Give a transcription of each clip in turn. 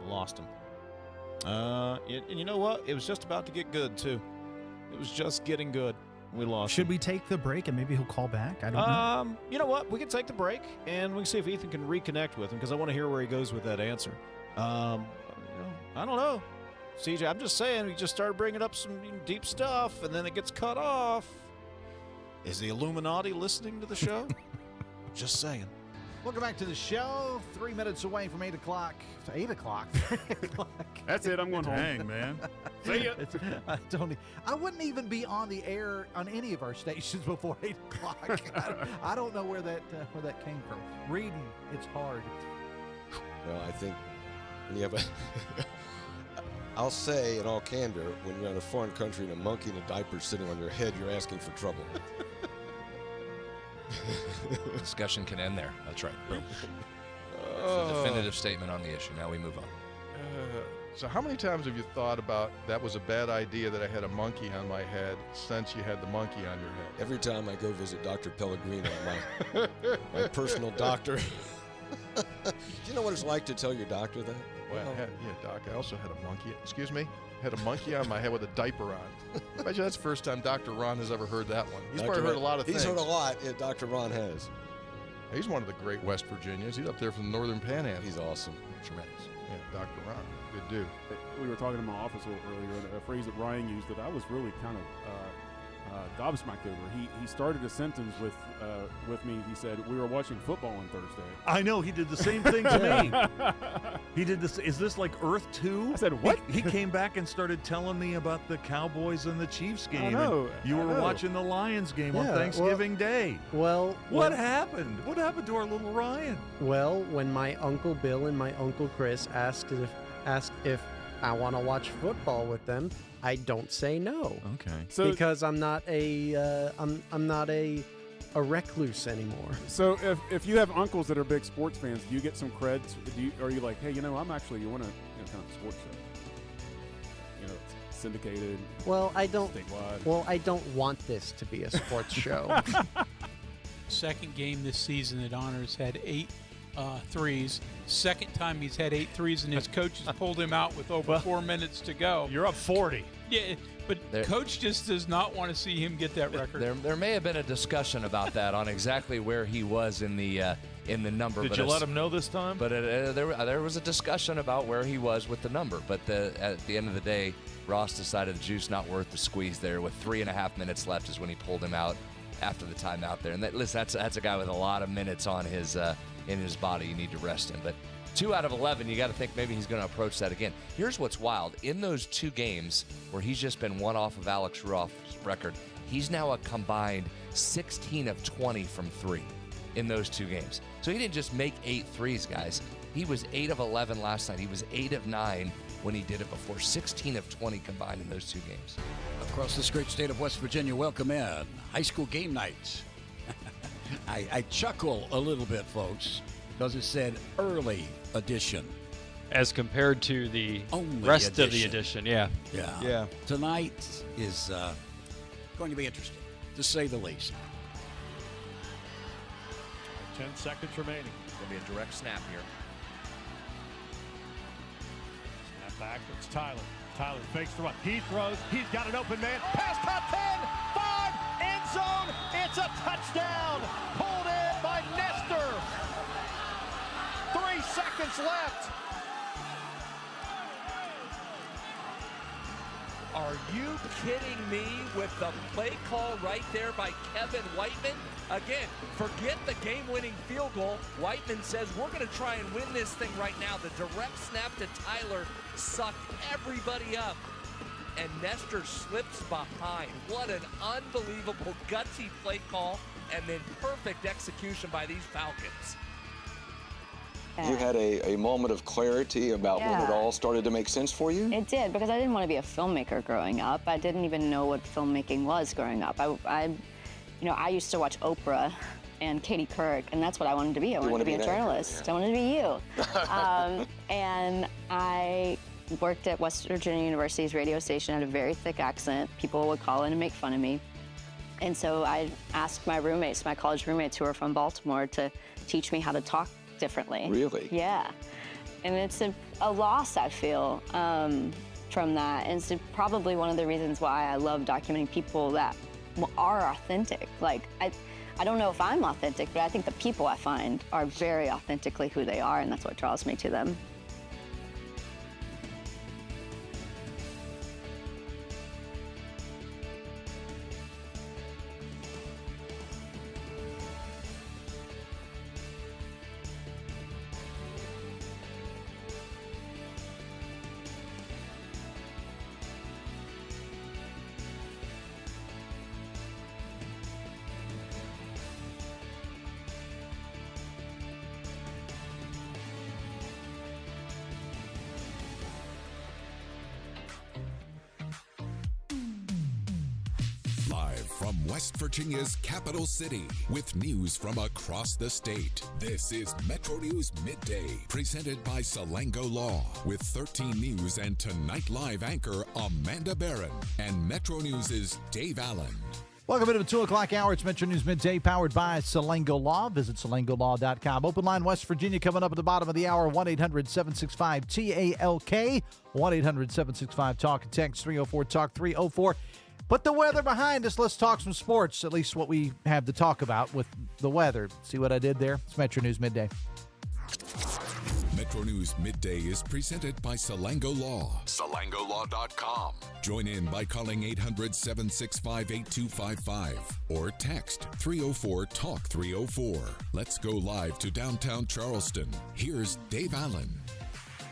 Lost him. And you know what? It was just about to get good, too. It was just getting good. We lost Should him. we take the break and maybe he'll call back? I don't know. You know what? We can take the break, and we can see if Ethan can reconnect with him, because I want to hear where he goes with that answer. I don't know. CJ, I'm just saying, we just started bringing up some deep stuff, and then it gets cut off. Is the Illuminati listening to the show? Just saying. Welcome back to the show. 3 minutes away from 8 o'clock. 8 o'clock. That's it. I'm going home. Dang, man. See ya. I wouldn't even be on the air on any of our stations before 8 o'clock. I don't know where that came from. Reading, it's hard. Well, I think when you have a I'll say in all candor, when you're in a foreign country and a monkey in a diaper sitting on your head, you're asking for trouble. Discussion can end there. That's right. Boom. That's a definitive statement on the issue. Now we move on. So how many times have you thought about that was a bad idea that I had a monkey on my head since you had the monkey on your head? Every time I go visit Dr. Pellegrino, my personal doctor. Do you know what it's like to tell your doctor that? Well, Doc, I also had a monkey. Excuse me? Had a monkey on my head with a diaper on. I bet you that's the first time Dr. Ron has ever heard that one. He's probably heard a lot of things. He's heard a lot. Yeah, Dr. Ron has. He's one of the great West Virginians. He's up there from the northern panhandle. He's awesome. Tremendous. Yeah, Dr. Ron. Good dude. We were talking in my office a little earlier, and a phrase that Ryan used that I was really kind of gobsmacked over. He started a sentence with me. He said, "We were watching football on Thursday." I know, he did the same thing to me. He did this. Is this like Earth 2? I said, what? He came back and started telling me about the Cowboys and the Chiefs game. I know. And you were watching the Lions game on Thanksgiving Day. Well, what happened? What happened to our little Ryan? Well, when my Uncle Bill and my Uncle Chris asked if I want to watch football with them, I don't say no. Okay. So because I'm not a recluse anymore. So if you have uncles that are big sports fans, do you get some creds? Are you like, hey, I'm actually you want to kind of sports show, syndicated? Well, I don't. Statewide. Well, I don't want this to be a sports show. Second game this season that Honors had 8 threes. Second time he's had 8 threes, and his coach has pulled him out with over 4 minutes to go. You're up 40. Yeah, but coach just does not want to see him get that record. There may have been a discussion about that on exactly where he was in the number. Did you let him know this time? But there was a discussion about where he was with the number. But at the end of the day, Ross decided the juice not worth the squeeze there. With 3.5 minutes left is when he pulled him out after the timeout there. And that's a guy with a lot of minutes on his in his body. You need to rest him. But 2 out of 11, you got to think maybe he's going to approach that again. Here's what's wild. In those 2 games where he's just been one off of Alex Ruoff's record, he's now a combined 16 of 20 from 3 in those 2 games. So he didn't just make 8 threes, guys. He was 8 of 11 last night. He was 8 of 9 when he did it before. 16 of 20 combined in those 2 games. Across this great state of West Virginia, welcome in high school game nights. I chuckle a little bit, folks, because it said early edition. As compared to the Only rest edition. of the edition, yeah. Yeah. Tonight is going to be interesting, to say the least. 10 seconds remaining. It's going to be a direct snap here. Snap back. It's Tyler. Tyler fakes the run. He throws. He's got an open man. Pass top 10. 5. End zone. It's a touchdown. Pulled in by Nestor. 3 seconds left. Are you kidding me with the play call right there by Kevin Whiteman? Again, forget the game-winning field goal. Whiteman says, we're going to try and win this thing right now. The direct snap to Tyler sucked everybody up, and Nestor slips behind. What an unbelievable gutsy play call, and then perfect execution by these Falcons. You had a moment of clarity about when it all started to make sense for you? It did, because I didn't want to be a filmmaker growing up. I didn't even know what filmmaking was growing up. I used to watch Oprah and Katie Couric, and that's what I wanted to be. I wanted to be a journalist. I wanted to be you. And I worked at West Virginia University's radio station, had a very thick accent. People would call in and make fun of me. And so I asked my roommates, my college roommates who were from Baltimore, to teach me how to talk differently. Really? Yeah. And it's a loss, I feel, from that. And it's probably one of the reasons why I love documenting people that are authentic. Like, I don't know if I'm authentic, but I think the people I find are very authentically who they are, and that's what draws me to them. Live from West Virginia's capital city with news from across the state. This is Metro News Midday, presented by Salango Law, with 13 News and Tonight Live anchor Amanda Barron and Metro News' Dave Allen. Welcome into the 2 o'clock hour. It's Metro News Midday, powered by Salango Law. Visit salangolaw.com. Open line West Virginia coming up at the bottom of the hour, 1-800-765-TALK, 1-800-765-TALK, and text 304-TALK-304. Put the weather behind us. Let's talk some sports, at least what we have to talk about with the weather. See what I did there? It's Metro News Midday. Metro News Midday is presented by Salango Law. SalangoLaw.com. Join in by calling 800-765-8255 or text 304-TALK-304. Let's go live to downtown Charleston. Here's Dave Allen.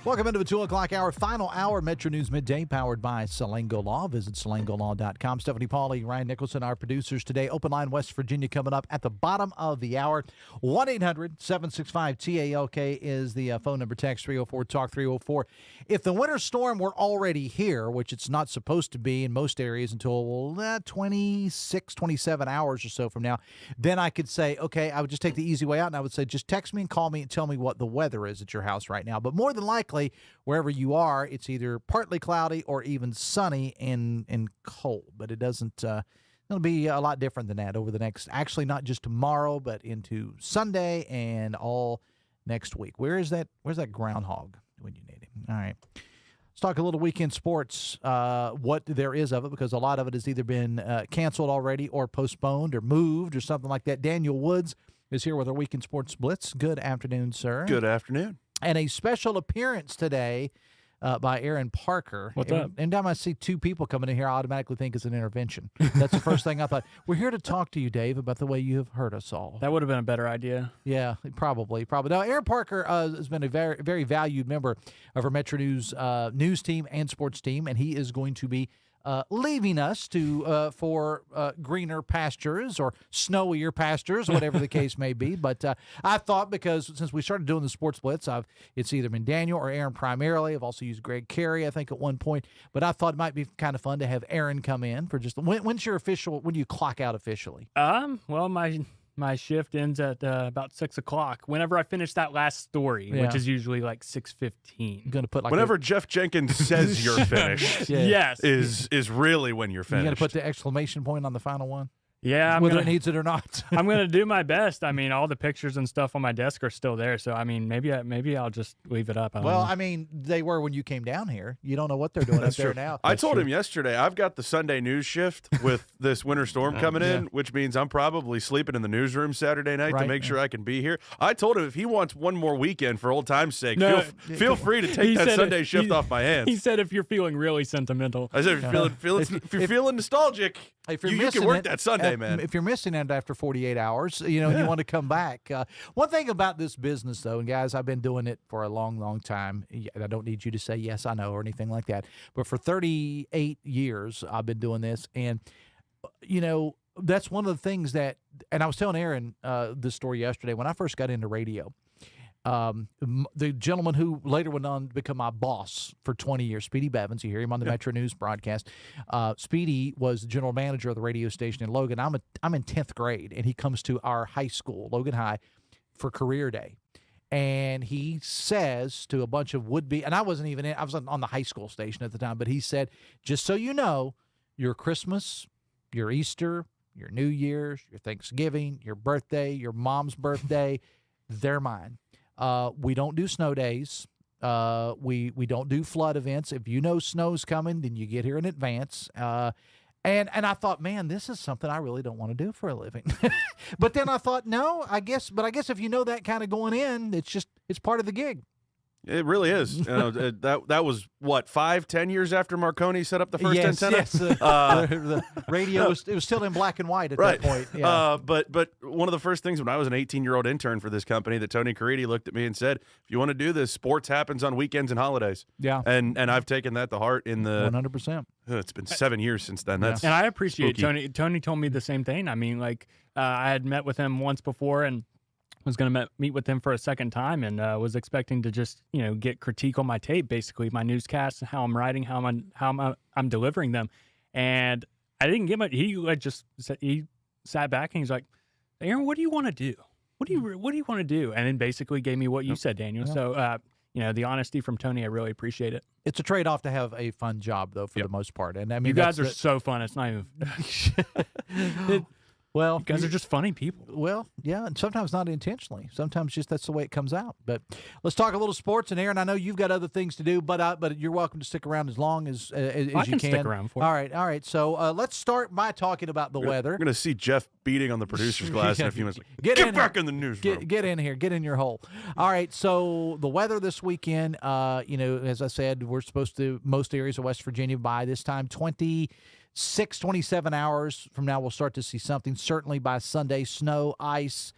Welcome into the 2 o'clock hour, final hour, Metro News Midday, powered by Salango Law. Visit salangolaw.com. Stephanie Pauly, Ryan Nicholson, our producers today. Open line West Virginia coming up at the bottom of the hour. 1-800-765-TALK is the phone number. Text 304-TALK-304. If the winter storm were already here, which it's not supposed to be in most areas until 26, 27 hours or so from now, then I could say, okay, I would just take the easy way out, and I would say, just text me and call me and tell me what the weather is at your house right now. But more than likely, wherever you are, it's either partly cloudy or even sunny and cold. But it doesn't. It'll be a lot different than that over the next. Actually, not just tomorrow, but into Sunday and all next week. Where's that groundhog when you need him? All right. Let's talk a little weekend sports. What there is of it, because a lot of it has either been canceled already or postponed or moved or something like that. Daniel Woods is here with our weekend sports blitz. Good afternoon, sir. Good afternoon. And a special appearance today by Aaron Parker. What's up? Anytime I see two people coming in here, I automatically think it's an intervention. That's the first thing I thought. We're here to talk to you, Dave, about the way you have hurt us all. That would have been a better idea. Yeah, probably. Now, Aaron Parker has been a very, very valued member of our Metro News news team and sports team, and he is going to be leaving us for greener pastures or snowier pastures, whatever the case may be. But I thought, because since we started doing the Sports Blitz, it's either been Daniel or Aaron primarily. I've also used Greg Carey, I think, at one point. But I thought it might be kind of fun to have Aaron come in for just when's your official? When do you clock out officially? Well, my shift ends at about 6 o'clock. Whenever I finish that last story, which is usually like 6:15. You're gonna put like whenever Jeff Jenkins says you're finished. Yes, is really when you're finished. You got to put the exclamation point on the final one. Yeah, whether it needs it or not. I'm going to do my best. I mean, all the pictures and stuff on my desk are still there, so I mean, maybe I'll just leave it up. I mean, they were when you came down here. You don't know what they're doing up there now. I told him yesterday, I've got the Sunday news shift with this winter storm coming in, which means I'm probably sleeping in the newsroom Saturday night to make sure I can be here. I told him if he wants one more weekend for old time's sake, feel free to take that Sunday shift off my hands. He said if you're feeling really sentimental. I said if you're feeling nostalgic, you can work that Sunday, man. If you're missing it after 48 hours, and you want to come back. One thing about this business, though, and guys, I've been doing it for a long, long time. I don't need you to say yes, I know, or anything like that. But for 38 years, I've been doing this, and that's one of the things that. And I was telling Aaron this story yesterday when I first got into radio. The gentleman who later went on to become my boss for 20 years, Speedy Bevins, you hear him on the Metro News broadcast. Speedy was the general manager of the radio station in Logan. I'm in 10th grade, and he comes to our high school, Logan High, for career day. And he says to a bunch of would-be, and I was on the high school station at the time, but he said, just so you know, your Christmas, your Easter, your New Year's, your Thanksgiving, your birthday, your mom's birthday, they're mine. We don't do snow days. We don't do flood events. If you know snow's coming, then you get here in advance. And I thought, man, this is something I really don't want to do for a living. But then I thought, no, I guess if you know that kind of going in, it's part of the gig. It really is. That was what 5-10 years after Marconi set up the first antenna. Yes, the radio it was still in black and white at that point. Yeah. But one of the first things when I was an 18-year-old intern for this company that Tony Caridi looked at me and said, "If you want to do this, sports happens on weekends and holidays." Yeah. And I've taken that to heart in the 100%. It's been 7 years since then. That's and I appreciate spooky. Tony told me the same thing. I mean, like I had met with him once before and was going to meet with him for a second time, and was expecting to just get critique on my tape, basically my newscasts, how I'm writing, how I'm delivering them, and I didn't get much. He sat back and he's like, "Aaron, what do you want to do? What do you want to do?" And then basically gave me what you said, Daniel. Yeah. So the honesty from Tony, I really appreciate it. It's a trade-off to have a fun job, though, for the most part. And I mean, you guys are so fun. It's not even. Well, you guys are just funny people. Well, yeah, and sometimes not intentionally. Sometimes just that's the way it comes out. But let's talk a little sports. And Aaron, I know you've got other things to do, but you're welcome to stick around as long as you can. Stick around for. All right. So let's start by talking about the weather. We're going to see Jeff beating on the producer's glass in a few minutes. Get back in the newsroom. Get in here. Get in your hole. All right. So the weather this weekend, as I said, we're supposed to most areas of West Virginia by this time 27 hours from now, we'll start to see something. Certainly by Sunday, snow, ice,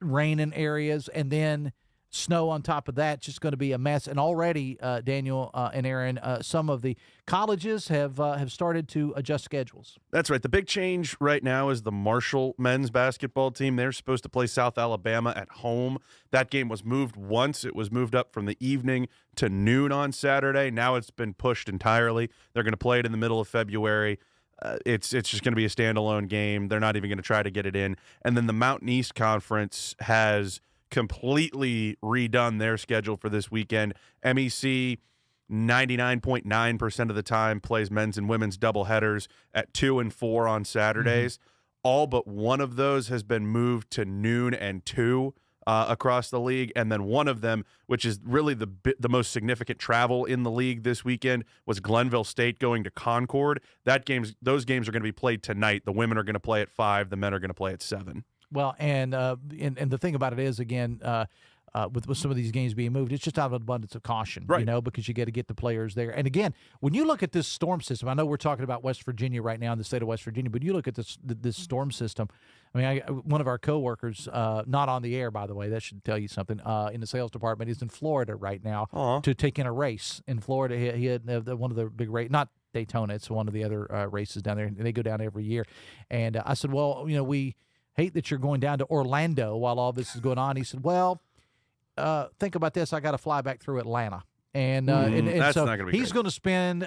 rain in areas, and then snow on top of that. Just going to be a mess. And already, Daniel and Aaron, some of the colleges have started to adjust schedules. That's right. The big change right now is the Marshall men's basketball team. They're supposed to play South Alabama at home. That game was moved once. It was moved up from the evening to noon on Saturday. Now it's been pushed entirely. They're going to play it in the middle of February. It's just going to be a standalone game. They're not even going to try to get it in. And then the Mountain East Conference has completely redone their schedule for this weekend. MEC 99.9% of the time plays men's and women's doubleheaders at 2 and 4 on Saturdays. All but one of those has been moved to noon and 2 across the league, and then one of them, which is really the most significant travel in the league this weekend, was Glenville State going to Concord. Those games are going to be played tonight. The women are going to play at 5. The men are going to play at 7. Well, and the thing about it is, again, with some of these games being moved, it's just out of an abundance of caution, right? Because you got to get the players there. And again, when you look at this storm system, I know we're talking about West Virginia right now in the state of West Virginia, but you look at this storm system. I mean, one of our coworkers, not on the air, by the way, that should tell you something, in the sales department, is in Florida right now to take in a race in Florida. He had one of the big race, not Daytona, it's one of the other races down there, and they go down every year. And I said, well, we hate that you're going down to Orlando while all this is going on. He said, well, think about this. I got to fly back through Atlanta. And that's so not gonna be he's great. going to spend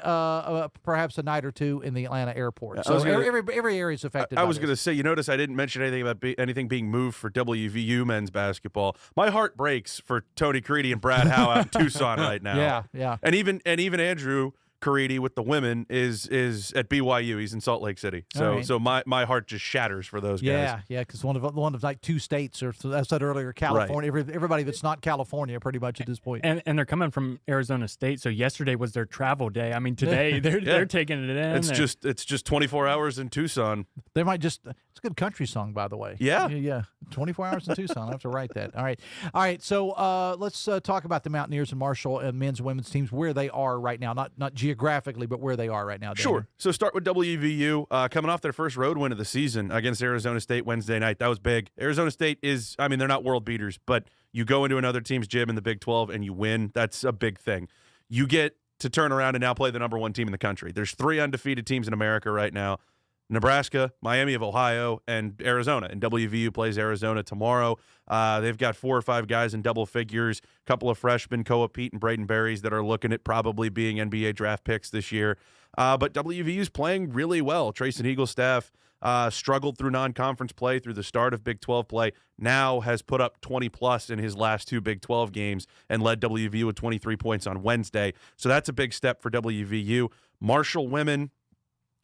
perhaps a night or two in the Atlanta airport. So every area is affected. I was going to say, you notice I didn't mention anything about anything being moved for WVU men's basketball. My heart breaks for Tony Caridi and Brad Howe out in Tucson right now. Yeah. And even Andrew Caridi with the women is at BYU. He's in Salt Lake City. So my heart just shatters for those guys. Yeah, because one of like 2 states, or as I said earlier, California. Right. Everybody that's not California, pretty much at this point. And they're coming from Arizona State, so yesterday was their travel day. I mean, today they're taking it in. It's just 24 hours in Tucson. They might just. It's a good country song, by the way. Yeah. 24 hours in Tucson. I have to write that. All right. So let's talk about the Mountaineers and Marshall and men's and women's teams, where they are right now, not geographically, but where they are right now. Daniel. Sure. So start with WVU coming off their first road win of the season against Arizona State Wednesday night. That was big. Arizona State they're not world beaters, but you go into another team's gym in the Big 12 and you win. That's a big thing. You get to turn around and now play the number 1 team in the country. There's 3 undefeated teams in America right now. Nebraska, Miami of Ohio, and Arizona. And WVU plays Arizona tomorrow. They've got 4 or 5 guys in double figures, a couple of freshmen, Koa Pete and Braden Berries, that are looking at probably being NBA draft picks this year. But WVU's playing really well. Trayson Eagle's staff struggled through non-conference play through the start of Big 12 play, now has put up 20-plus in his last 2 Big 12 games and led WVU with 23 points on Wednesday. So that's a big step for WVU. Marshall women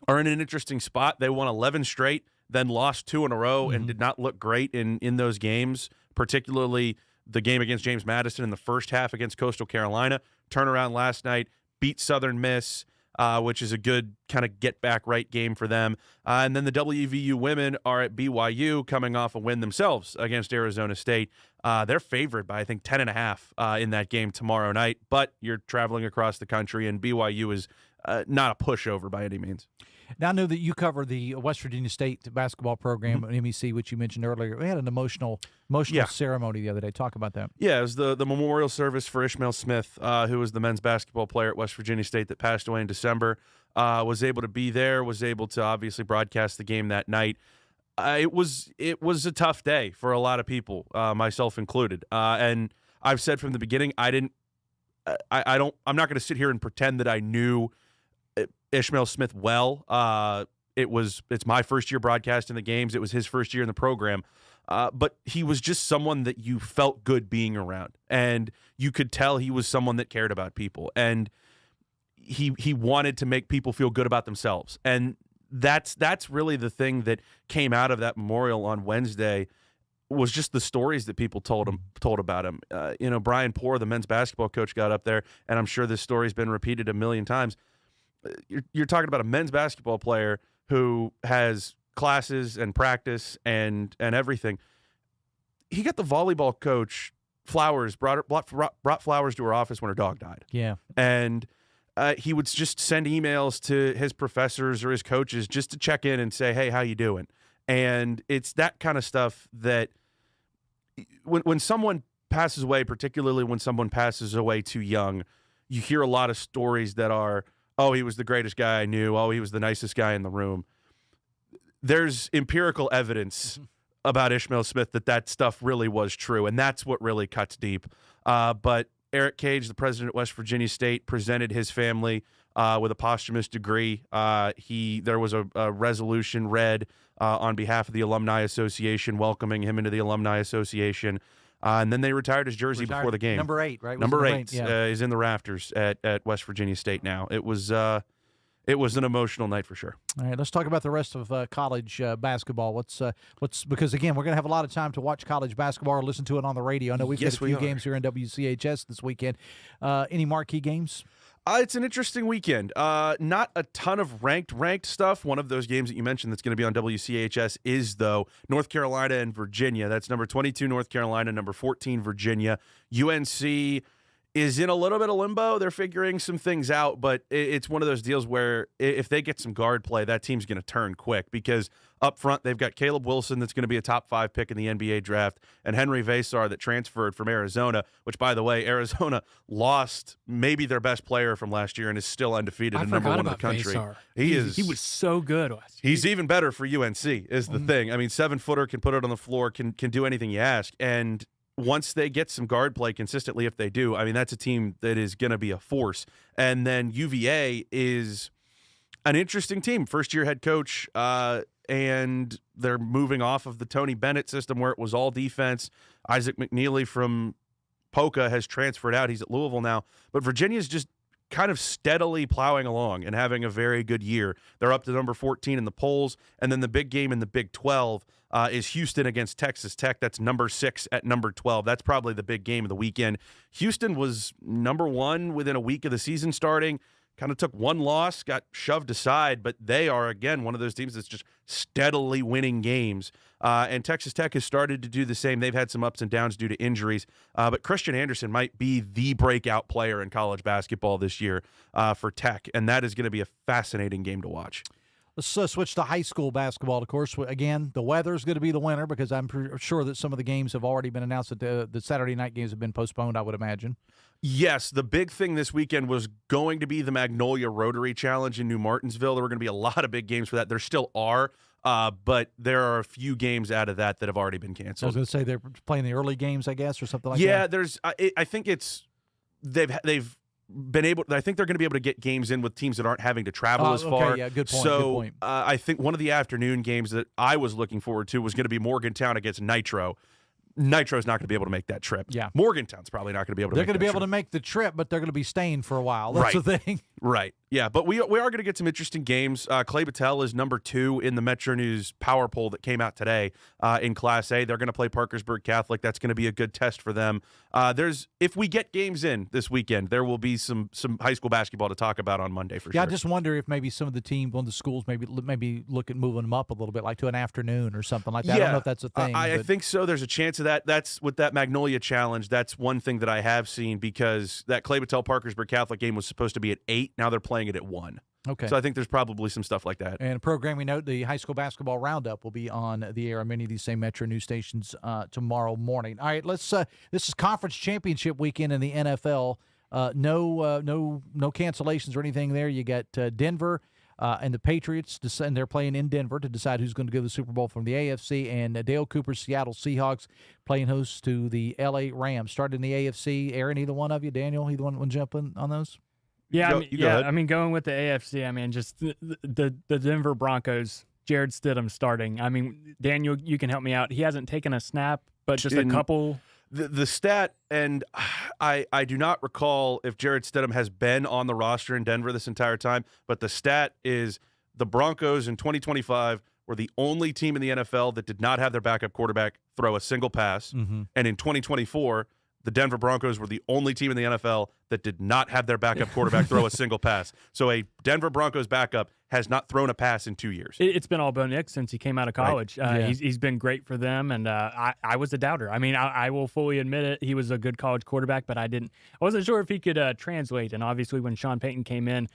are in an interesting spot. They won 11 straight, then lost 2 in a row and did not look great in those games, particularly the game against James Madison in the first half against Coastal Carolina. Turnaround last night, beat Southern Miss, which is a good kind of get-back-right game for them. And then the WVU women are at BYU coming off a win themselves against Arizona State. They're favored by, I think, 10.5 in that game tomorrow night. But you're traveling across the country, and BYU is not a pushover by any means. Now, I know that you cover the West Virginia State basketball program at MEC, which you mentioned earlier. We had an emotional ceremony the other day. Talk about that. Yeah, it was the memorial service for Ishmael Smith, who was the men's basketball player at West Virginia State that passed away in December. Was able to be there, was able to obviously broadcast the game that night. It was a tough day for a lot of people, myself included. And I've said from the beginning, I'm not going to sit here and pretend that I knew Ishmael Smith well. It's my first year broadcasting the games. It was his first year in the program. But he was just someone that you felt good being around. And you could tell he was someone that cared about people. And he wanted to make people feel good about themselves. And that's really the thing that came out of that memorial on Wednesday, was just the stories that people told about him. Brian Poore, the men's basketball coach, got up there, and I'm sure this story's been repeated a million times. You're talking about a men's basketball player who has classes and practice and everything. He got the volleyball coach flowers, brought flowers to her office when her dog died. Yeah. And he would just send emails to his professors or his coaches just to check in and say, hey, how you doing? And it's that kind of stuff that when someone passes away, particularly when someone passes away too young, you hear a lot of stories that are, oh, he was the greatest guy I knew. Oh, he was the nicest guy in the room. There's empirical evidence about Ishmael Smith that stuff really was true, and that's what really cuts deep. But Eric Cage, the president at West Virginia State, presented his family with a posthumous degree. There was a resolution read on behalf of the Alumni Association welcoming him into the Alumni Association. And then they retired his jersey before the game. Number 8, right? Number 8 yeah. Is in the rafters at West Virginia State now. It was an emotional night for sure. All right, let's talk about the rest of college basketball. What's because again, we're going to have a lot of time to watch college basketball or listen to it on the radio. I know we've got a few games here in WCHS this weekend. Any marquee games? It's an interesting weekend. Not a ton of ranked stuff. One of those games that you mentioned that's going to be on WCHS is, though, North Carolina and Virginia. That's number 22 North Carolina, number 14 Virginia. UNC is in a little bit of limbo. They're figuring some things out, but it's one of those deals where if they get some guard play, that team's going to turn quick, because up front they've got Caleb Wilson that's going to be a top 5 pick in the NBA draft, and Henry Vasar that transferred from Arizona, which, by the way, Arizona lost maybe their best player from last year and is still undefeated and number 1 in the country. He was so good last year. He's even better for UNC is the thing. I mean, 7-footer, can put it on the floor, can do anything you ask, and once they get some guard play consistently, if they do, I mean, that's a team that is going to be a force. And then UVA is an interesting team. First-year head coach, and they're moving off of the Tony Bennett system where it was all defense. Isaac McNeely from Polka has transferred out. He's at Louisville now. But Virginia's just kind of steadily plowing along and having a very good year. They're up to number 14 in the polls. And then the big game in the Big 12 is Houston against Texas Tech. That's number 6 at number 12. That's probably the big game of the weekend. Houston was number 1 within a week of the season starting. Kind of took one loss, got shoved aside, but they are, again, one of those teams that's just steadily winning games. And Texas Tech has started to do the same. They've had some ups and downs due to injuries. But Christian Anderson might be the breakout player in college basketball this year for Tech, and that is going to be a fascinating game to watch. Let's switch to high school basketball. Of course, again, the weather is going to be the winner, because I'm sure that some of the games have already been announced, that the Saturday night games have been postponed, I would imagine. Yes, the big thing this weekend was going to be the Magnolia Rotary Challenge in New Martinsville. There were going to be a lot of big games for that. There still are, but there are a few games out of that have already been canceled. I was going to say they're playing the early games, I guess, or something like that. Yeah, there's. I think it's they've been able. I think they're going to be able to get games in with teams that aren't having to travel as far. Yeah, good point. So good point. I think one of the afternoon games that I was looking forward to was going to be Morgantown against Nitro. Nitro's not going to be able to make that trip. Yeah. Morgantown's probably not going to be able to They're make going to be that able trip. to make the trip, but they're going to be staying for a while. That's Right. the thing. Right. Yeah, but we are going to get some interesting games. Clay Battelle is number 2 in the Metro News power poll that came out today in Class A. They're going to play Parkersburg Catholic. That's going to be a good test for them. If we get games in this weekend, there will be some high school basketball to talk about on Monday for sure. Yeah, I just wonder if maybe some of the teams, one of the schools, maybe look at moving them up a little bit, like to an afternoon or something like that. Yeah, I don't know if that's a thing. I think so. There's a chance of that. That's with that Magnolia Challenge. That's one thing that I have seen, because that Clay Battelle Parkersburg Catholic game was supposed to be at 8. Now they're playing it at 1. Okay. So I think there's probably some stuff like that. And a programming note, the high school basketball roundup will be on the air on many of these same Metro News stations tomorrow morning. All right, let's. This is conference championship weekend in the NFL. No cancellations or anything there. You got Denver and the Patriots, and they're playing in Denver to decide who's going to go to the Super Bowl from the AFC. And Dale Cooper's Seattle Seahawks playing host to the LA Rams. Started in the AFC. Aaron, either one of you, Daniel, either one want to jump in on those? Yeah, I mean, going with the AFC, I mean, just the Denver Broncos, Jared Stidham starting. I mean, Daniel, you can help me out. He hasn't taken a snap, but just a couple. The stat, and I do not recall if Jared Stidham has been on the roster in Denver this entire time, but the stat is the Broncos in 2025 were the only team in the NFL that did not have their backup quarterback throw a single pass. Mm-hmm. And in 2024, the Denver Broncos were the only team in the NFL that did not have their backup quarterback throw a single pass. So a Denver Broncos backup has not thrown a pass in 2 years. It's been all Bo Nix since he came out of college. Right. He's been great for them, and I was a doubter. I mean, I will fully admit it. He was a good college quarterback, but I wasn't sure if he could translate. And obviously, when Sean Payton came in,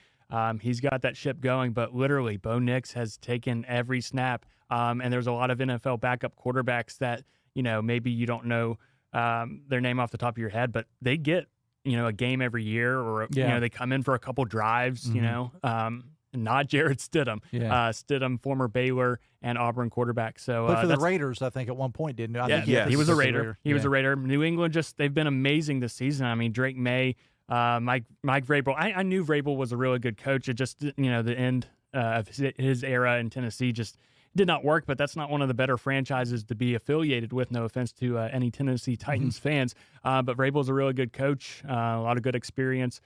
he's got that ship going. But literally, Bo Nix has taken every snap. And there's a lot of NFL backup quarterbacks that maybe you don't know their name off the top of your head, but they get a game every year, or they come in for a couple drives. Mm-hmm. Not Jared Stidham. Yeah. Stidham, former Baylor and Auburn quarterback. So but for the Raiders, I think at one point, didn't he? He was a Raider. He was a Raider. New England they've been amazing this season. I mean, Drake May, Mike Vrabel. I knew Vrabel was a really good coach. It just the end of his era in Tennessee just did not work, but that's not one of the better franchises to be affiliated with. No offense to any Tennessee Titans fans, but Vrabel's a really good coach, a lot of good experience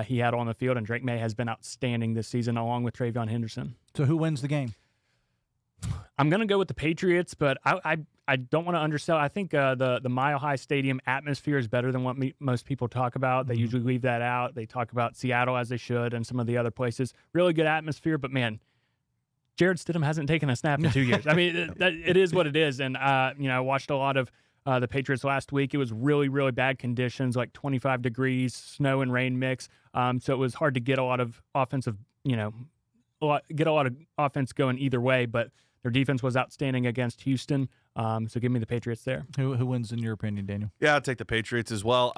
he had on the field, and Drake May has been outstanding this season along with Travion Henderson. So who wins the game? I'm going to go with the Patriots, but I don't want to undersell. I think the Mile High Stadium atmosphere is better than what most people talk about. They usually leave that out. They talk about Seattle, as they should, and some of the other places. Really good atmosphere, but man, Jared Stidham hasn't taken a snap in 2 years. I mean, it is what it is. And, I watched a lot of the Patriots last week. It was really, really bad conditions, like 25 degrees, snow and rain mix. So it was hard to get a lot of offensive, get a lot of offense going either way. But their defense was outstanding against Houston. So give me the Patriots there. Who wins in your opinion, Daniel? Yeah, I'll take the Patriots as well.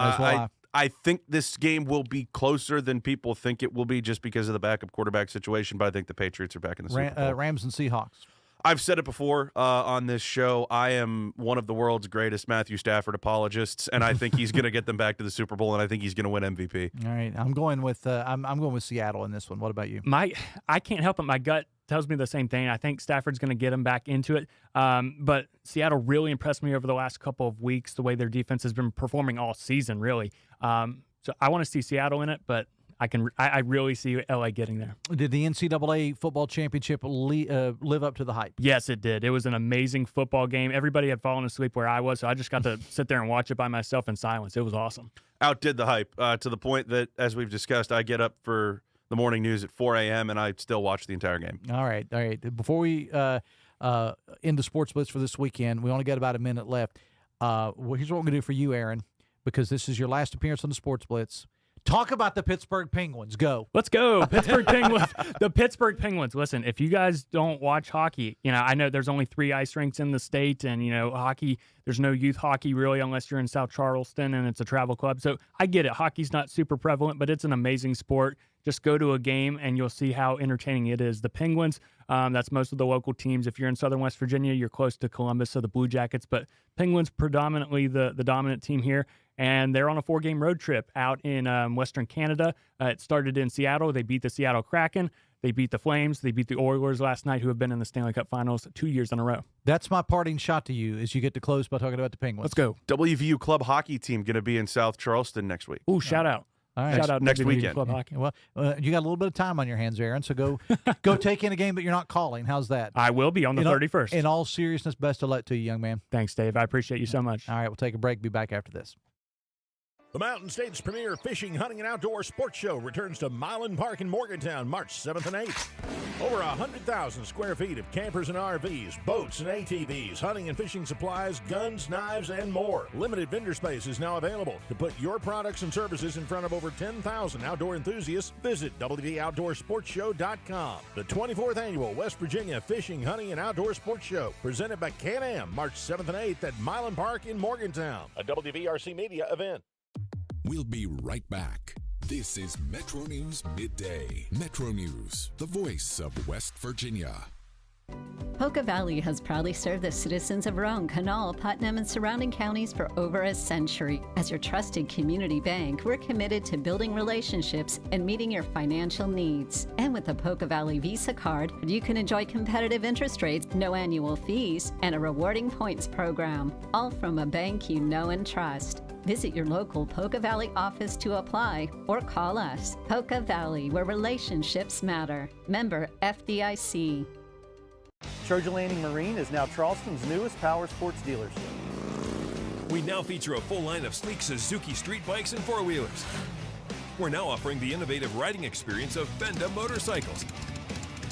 I think this game will be closer than people think it will be just because of the backup quarterback situation, but I think the Patriots are back in the Super Bowl. Rams and Seahawks. I've said it before on this show. I am one of the world's greatest Matthew Stafford apologists, and I think he's going to get them back to the Super Bowl, and I think he's going to win MVP. All right, I'm going with I'm going with Seattle in this one. What about you? I can't help it. My gut tells me the same thing. I think Stafford's going to get him back into it. But Seattle really impressed me over the last couple of weeks, the way their defense has been performing all season, really. So I want to see Seattle in it, but I really see LA getting there. Did the NCAA football championship live up to the hype? Yes, it did. It was an amazing football game. Everybody had fallen asleep where I was, so I just got to sit there and watch it by myself in silence. It was awesome. Outdid the hype to the point that, as we've discussed, I get up for the morning news at 4 a.m. and I still watch the entire game. All right. Before we end the Sports Blitz for this weekend, we only got about a minute left. Here's what we're going to do for you, Aaron, because this is your last appearance on the Sports Blitz. Talk about the Pittsburgh Penguins. Go. Let's go. Pittsburgh Penguins. The Pittsburgh Penguins. Listen, if you guys don't watch hockey, I know there's only 3 ice rinks in the state, and, hockey, there's no youth hockey really unless you're in South Charleston and it's a travel club. So I get it. Hockey's not super prevalent, but it's an amazing sport. Just go to a game and you'll see how entertaining it is. The Penguins, that's most of the local teams. If you're in southern West Virginia, you're close to Columbus, so the Blue Jackets. But Penguins predominantly the dominant team here. And they're on a 4-game road trip out in Western Canada. It started in Seattle. They beat the Seattle Kraken. They beat the Flames. They beat the Oilers last night, who have been in the Stanley Cup Finals 2 years in a row. That's my parting shot to you, is you get to close by talking about the Penguins. Let's go. WVU club hockey team going to be in South Charleston next week. Ooh, shout out. All right. Shout out next WV weekend. Club Hockey. Well, you got a little bit of time on your hands, Aaron. So go take in a game, but you're not calling. How's that? I will be on the 31st. In all seriousness, best of luck to you, young man. Thanks, Dave. I appreciate you so much. All right, we'll take a break. Be back after this. The Mountain State's premier fishing, hunting, and outdoor sports show returns to Milan Park in Morgantown March 7th and 8th. Over 100,000 square feet of campers and RVs, boats and ATVs, hunting and fishing supplies, guns, knives, and more. Limited vendor space is now available. To put your products and services in front of over 10,000 outdoor enthusiasts, visit WVOutdoorSportsShow.com. The 24th Annual West Virginia Fishing, Hunting, and Outdoor Sports Show, presented by Can-Am, March 7th and 8th at Milan Park in Morgantown. A WVRC media event. We'll be right back. This is Metro News Midday. Metro News, the voice of West Virginia. Poca Valley has proudly served the citizens of Roane, Kanawha, Putnam, and surrounding counties for over a century. As your trusted community bank, we're committed to building relationships and meeting your financial needs. And with the Poca Valley Visa card, you can enjoy competitive interest rates, no annual fees, and a rewarding points program, all from a bank you know and trust. Visit your local Poca Valley office to apply or call us. Poca Valley, where relationships matter. Member FDIC. Trojan Landing Marine is now Charleston's newest power sports dealership. We now feature a full line of sleek Suzuki street bikes and four-wheelers. We're now offering the innovative riding experience of Benda motorcycles.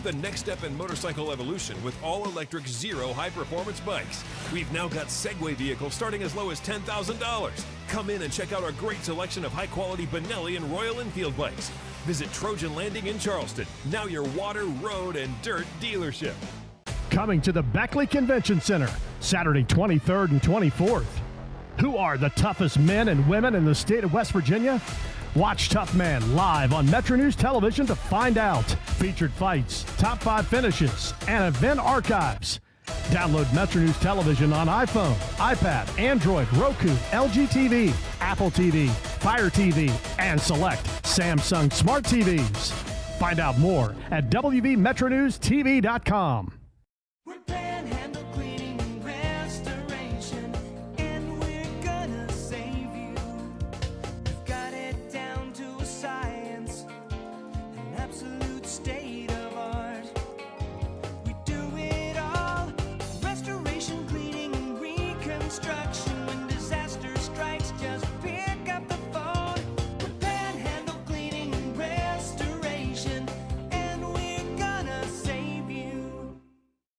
The next step in motorcycle evolution with all-electric Zero high-performance bikes. We've now got Segway vehicles starting as low as $10,000. Come in and check out our great selection of high-quality Benelli and Royal Enfield bikes. Visit Trojan Landing in Charleston, now your water, road, and dirt dealership. Coming to the Beckley Convention Center, Saturday 23rd and 24th. Who are the toughest men and women in the state of West Virginia? Watch Tough Man live on Metro News Television to find out. Featured fights, top 5 finishes, and event archives. Download Metro News Television on iPhone, iPad, Android, Roku, LG TV, Apple TV, Fire TV, and select Samsung Smart TVs. Find out more at WVMetroNewsTV.com.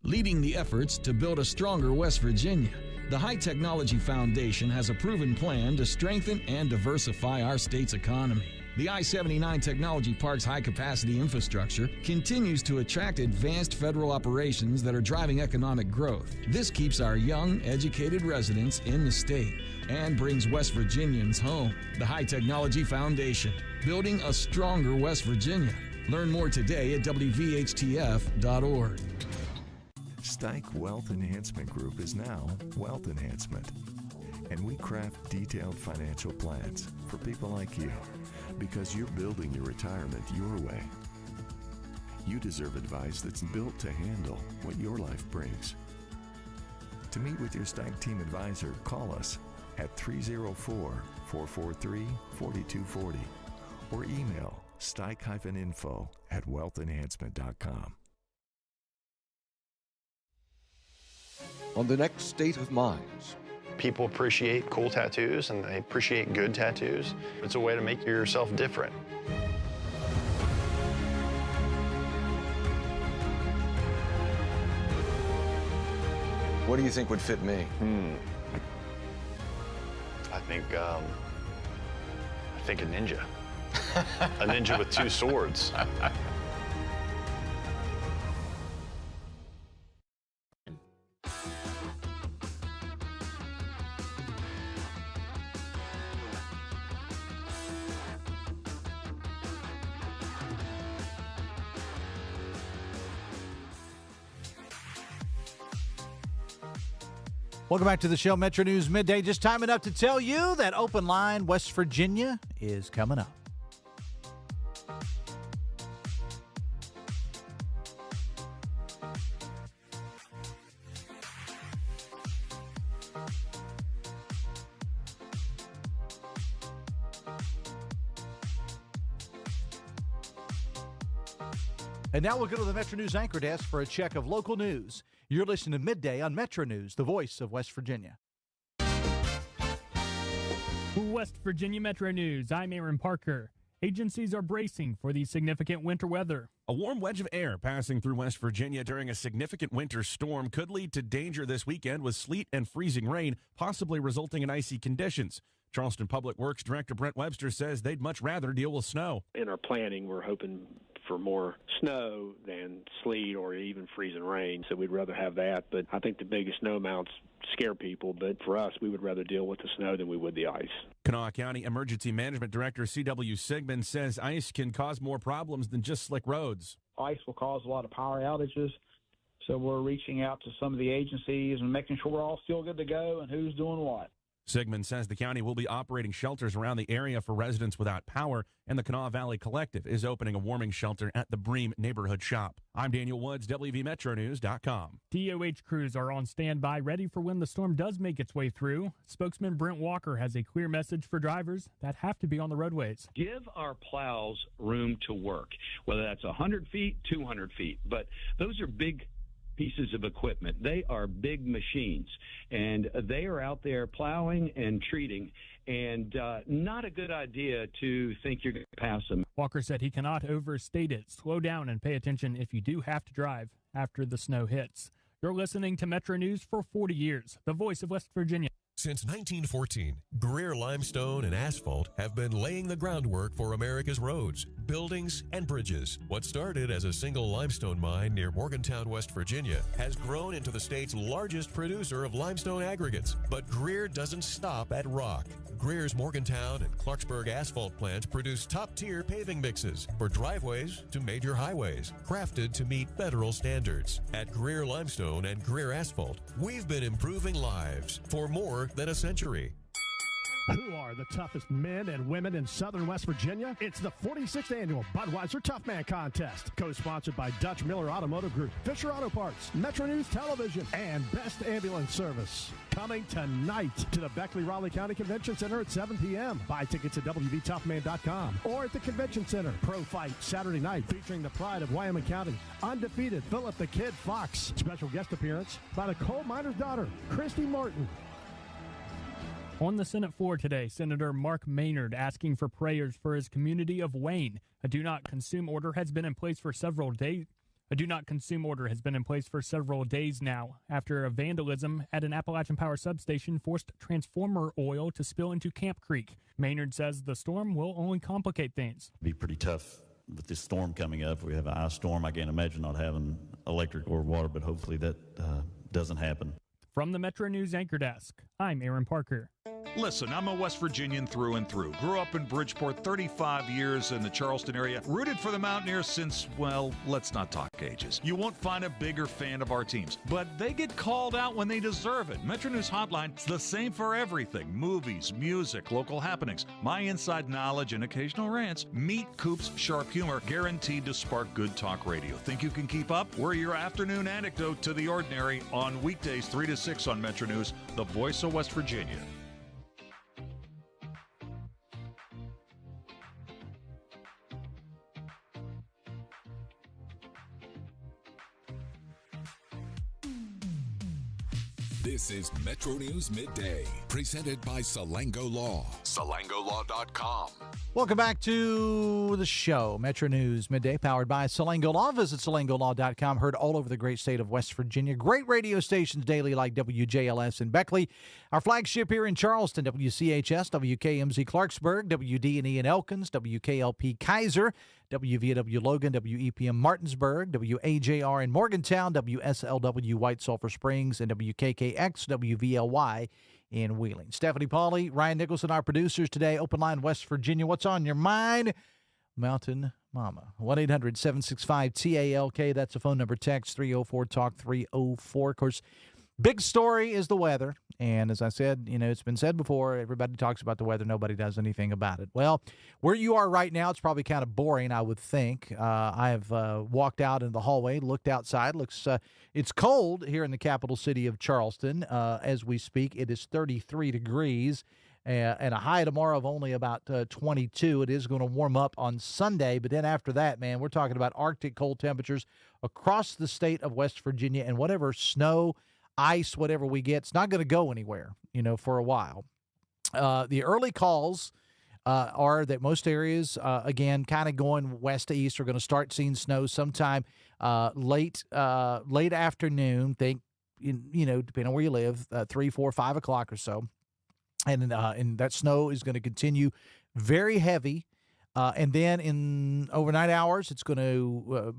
Leading the efforts to build a stronger West Virginia, the High Technology Foundation has a proven plan to strengthen and diversify our state's economy. The I-79 Technology Park's high-capacity infrastructure continues to attract advanced federal operations that are driving economic growth. This keeps our young, educated residents in the state and brings West Virginians home. The High Technology Foundation, building a stronger West Virginia. Learn more today at WVHTF.org. Stike Wealth Enhancement Group is now Wealth Enhancement, and we craft detailed financial plans for people like you because you're building your retirement your way. You deserve advice that's built to handle what your life brings. To meet with your Stike team advisor, call us at 304-443-4240 or email stike-info@wealthenhancement.com. On the next State of Minds. People appreciate cool tattoos and they appreciate good tattoos. It's a way to make yourself different. What do you think would fit me? I think a ninja. A ninja with 2 swords. Welcome back to the show, Metro News Midday. Just time enough to tell you that Open Line West Virginia is coming up. And now we'll go to the Metro News anchor desk for a check of local news. You're listening to Midday on Metro News, the voice of West Virginia. West Virginia Metro News, I'm Aaron Parker. Agencies are bracing for the significant winter weather. A warm wedge of air passing through West Virginia during a significant winter storm could lead to danger this weekend with sleet and freezing rain, possibly resulting in icy conditions. Charleston Public Works Director Brent Webster says they'd much rather deal with snow. In our planning, we're hoping for more snow than sleet or even freezing rain, so we'd rather have that. But I think the biggest snow amounts scare people, but for us, we would rather deal with the snow than we would the ice. Kanawha County Emergency Management Director C.W. Sigmund says ice can cause more problems than just slick roads. Ice will cause a lot of power outages, so we're reaching out to some of the agencies and making sure we're all still good to go and who's doing what. Sigmund says the county will be operating shelters around the area for residents without power, and the Kanawha Valley Collective is opening a warming shelter at the Bream Neighborhood Shop. I'm Daniel Woods, WVMetroNews.com. DOH crews are on standby, ready for when the storm does make its way through. Spokesman Brent Walker has a clear message for drivers that have to be on the roadways. Give our plows room to work, whether that's 100 feet, 200 feet, but those are big pieces of equipment. They are big machines, and they are out there plowing and treating, and not a good idea to think you're going to pass them. Walker said he cannot overstate it. Slow down and pay attention if you do have to drive after the snow hits. You're listening to Metro News for 40 years, the voice of West Virginia. Since 1914, Greer Limestone and Asphalt have been laying the groundwork for America's roads, buildings, and bridges. What started as a single limestone mine near Morgantown, West Virginia, has grown into the state's largest producer of limestone aggregates. But Greer doesn't stop at rock. Greer's Morgantown and Clarksburg asphalt plants produce top-tier paving mixes for driveways to major highways, crafted to meet federal standards. At Greer Limestone and Greer Asphalt, we've been improving lives for more than a century. Who are the toughest men and women in southern West Virginia? It's the 46th annual Budweiser Tough Man Contest, co-sponsored by Dutch Miller Automotive Group, Fisher Auto Parts, Metro News Television, and Best Ambulance Service. Coming tonight to the Beckley-Raleigh County Convention Center at 7 p.m. Buy tickets at WVToughman.com or at the Convention Center. Pro Fight Saturday night featuring the pride of Wyoming County, undefeated Philip the Kid Fox. Special guest appearance by the coal miner's daughter, Christy Martin. On the Senate floor today, Senator Mark Maynard asking for prayers for his community of Wayne. A do not consume order has been in place for several days. A do not consume order has been in place for several days now after a vandalism at an Appalachian Power substation forced transformer oil to spill into Camp Creek. Maynard says the storm will only complicate things. It'd be pretty tough with this storm coming up. We have an ice storm. I can't imagine not having electric or water, but hopefully that doesn't happen. From the Metro News Anchor Desk, I'm Aaron Parker. Listen, I'm a West Virginian through and through. Grew up in Bridgeport, 35 years in the Charleston area. Rooted for the Mountaineers since, well, let's not talk ages. You won't find a bigger fan of our teams, but they get called out when they deserve it. Metro News Hotline is the same for everything. Movies, music, local happenings, my inside knowledge, and occasional rants. Meet Coop's sharp humor, guaranteed to spark good talk radio. Think you can keep up? We're your afternoon anecdote to the ordinary on weekdays 3 to 6 on Metro News, the voice of West Virginia. This is Metro News Midday, presented by Salango Law. SalangoLaw.com. Welcome back to the show, Metro News Midday, powered by Salango Law. Visit SalangoLaw.com. Heard all over the great state of West Virginia. Great radio stations daily like WJLS in Beckley. Our flagship here in Charleston, WCHS, WKMZ Clarksburg, WD&E in Elkins, WKLP Kaiser, WVW Logan, WEPM Martinsburg, WAJR in Morgantown, WSLW White Sulphur Springs, and WKKX, WVLY in Wheeling. Stephanie Pauley, Ryan Nicholson, our producers today. Open line West Virginia. What's on your mind? Mountain Mama. 1-800-765-TALK. That's the phone number. Text 304-TALK 304. Of course, big story is the weather. And as I said, it's been said before, everybody talks about the weather. Nobody does anything about it. Well, where you are right now, it's probably kind of boring, I would think. I have walked out in the hallway, looked outside. It's cold here in the capital city of Charleston as we speak. It is 33 degrees. and a high tomorrow of only about 22. It is going to warm up on Sunday, but then after that, man, we're talking about Arctic cold temperatures across the state of West Virginia, and whatever snow, ice, whatever we get, it's not going to go anywhere, for a while. The early calls are that most areas, again, kind of going west to east, are going to start seeing snow sometime late afternoon. Depending on where you live, 3, 4, 5 o'clock or so. And that snow is going to continue very heavy. And then in overnight hours, it's going to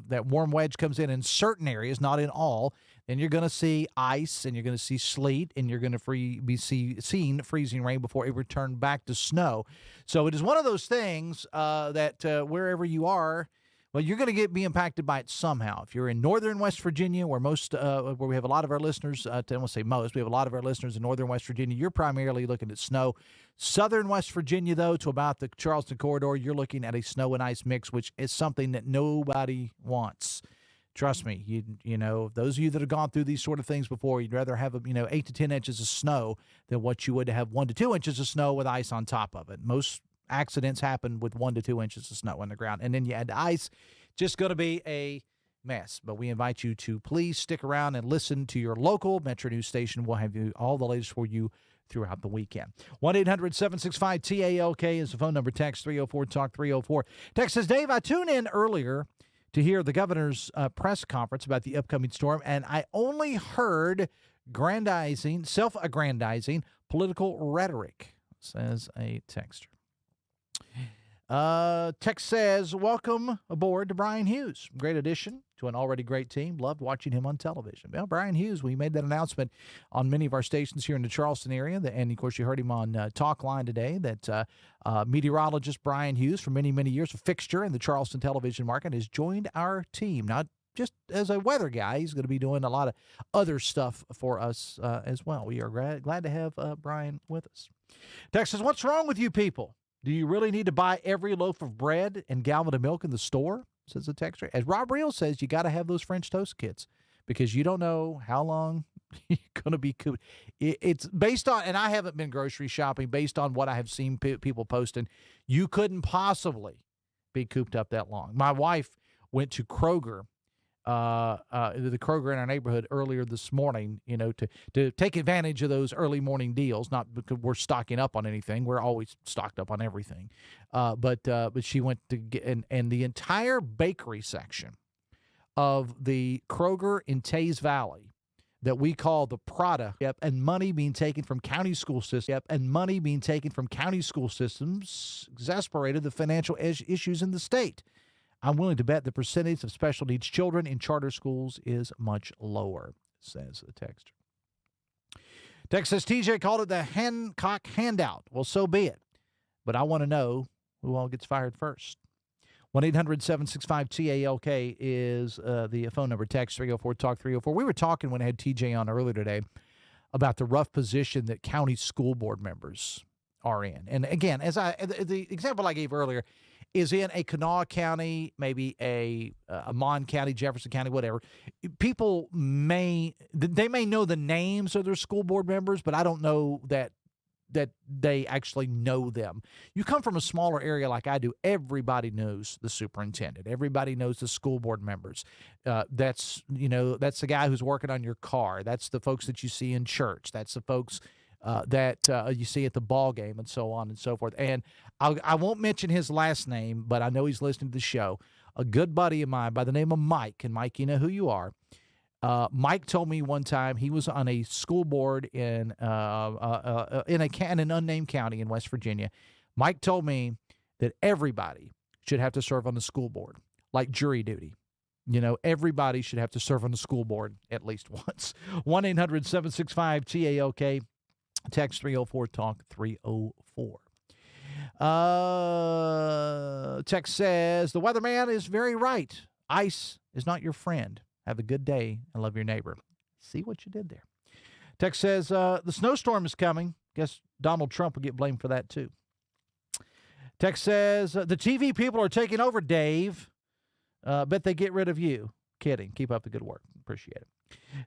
that warm wedge comes in certain areas, not in all. Then you're going to see ice, and you're going to see sleet, and you're going to seeing freezing rain before it returns back to snow. So it is one of those things that wherever you are, well, you're going to be impacted by it somehow. If you're in northern West Virginia, where we have a lot of our listeners, I won't say most, we have a lot of our listeners in northern West Virginia, you're primarily looking at snow. Southern West Virginia, though, to about the Charleston corridor, you're looking at a snow and ice mix, which is something that nobody wants. Trust me, those of you that have gone through these sort of things before, you'd rather have 8 to 10 inches of snow than what you would have 1 to 2 inches of snow with ice on top of it. Most accidents happen with 1 to 2 inches of snow on the ground, and then you add ice. Just going to be a mess. But we invite you to please stick around and listen to your local Metro News station. We'll have all the latest for you throughout the weekend. 1-800-765-TALK is the phone number. Text 304-TALK-304. Text says, Dave, I tuned in earlier to hear the governor's press conference about the upcoming storm, and I only heard self-aggrandizing political rhetoric, says a texter. Text says, welcome aboard to Brian Hughes. Great addition to an already great team. Loved watching him on television. Well, Brian Hughes, we made that announcement on many of our stations here in the Charleston area. And, of course, you heard him on Talk Line today that meteorologist Brian Hughes, for many, many years, a fixture in the Charleston television market, has joined our team. Not just as a weather guy, he's going to be doing a lot of other stuff for us as well. We are glad to have Brian with us. Text says, what's wrong with you people? Do you really need to buy every loaf of bread and gallon of milk in the store? Says the texter. As Rob Reel says, you got to have those French toast kits because you don't know how long you're going to be cooped. It's based on, and I haven't been grocery shopping, based on what I have seen people posting, you couldn't possibly be cooped up that long. My wife went to Kroger, the Kroger in our neighborhood earlier this morning, to take advantage of those early morning deals, not because we're stocking up on anything. We're always stocked up on everything. But she went to get, and the entire bakery section of the Kroger in Taze Valley that we call the Prada, and money being taken from county school systems, exasperated the financial issues in the state. I'm willing to bet the percentage of special needs children in charter schools is much lower, says the texter. Text says, TJ called it the Hancock handout. Well, so be it. But I want to know who all gets fired first. 1-800-765-TALK is the phone number. Text 304-TALK-304. We were talking when I had TJ on earlier today about the rough position that county school board members are in. And again, the example I gave earlier is in a Kanawha County, maybe a Mon County, Jefferson County, whatever. People may know the names of their school board members, but I don't know that they actually know them. You come from a smaller area like I do, everybody knows the superintendent. Everybody knows the school board members. That's the guy who's working on your car. That's the folks that you see in church. That's the folks that you see at the ball game and so on and so forth. And I won't mention his last name, but I know he's listening to the show. A good buddy of mine by the name of Mike, and Mike, you know who you are. Mike told me one time he was on a school board in an unnamed county in West Virginia. Mike told me that everybody should have to serve on the school board, like jury duty. Everybody should have to serve on the school board at least once. 1-800-765-TALK. Text 304-TALK-304. Text says, the weatherman is very right. Ice is not your friend. Have a good day and love your neighbor. See what you did there. Text says, the snowstorm is coming. Guess Donald Trump will get blamed for that too. Text says, the TV people are taking over, Dave. Bet they get rid of you. Kidding. Keep up the good work. Appreciate it.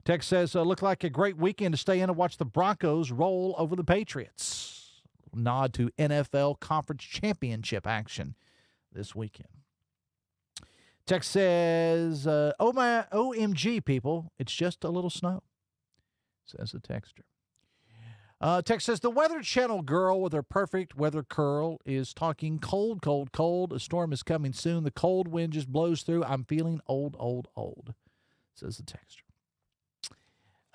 Text says, look like a great weekend to stay in and watch the Broncos roll over the Patriots. nod to NFL Conference Championship action this weekend. Text says, oh my OMG, people, it's just a little snow, says the texter. Text says, the Weather Channel girl with her perfect weather curl is talking cold, cold, cold. A storm is coming soon. The cold wind just blows through. I'm feeling old, old, old, says the texter.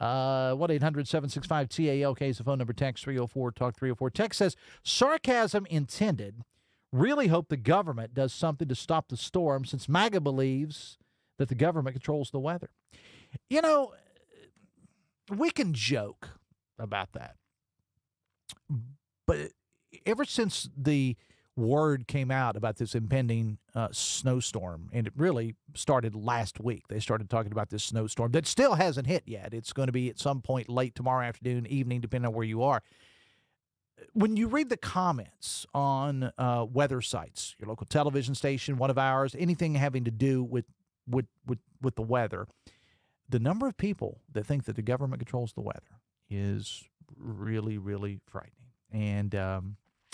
1-800-765-TALK is the phone number. Text 304-TALK-304. Text says, sarcasm intended. Really hope the government does something to stop the storm since MAGA believes that the government controls the weather. You know, we can joke about that. But ever since the word came out about this impending snowstorm, and it really started last week, they started talking about this snowstorm that still hasn't hit yet. It's going to be at some point late tomorrow afternoon, evening, depending on where you are. When you read the comments on weather sites, your local television station, one of ours, anything having to do with the weather, the number of people that think that the government controls the weather is really, really frightening. And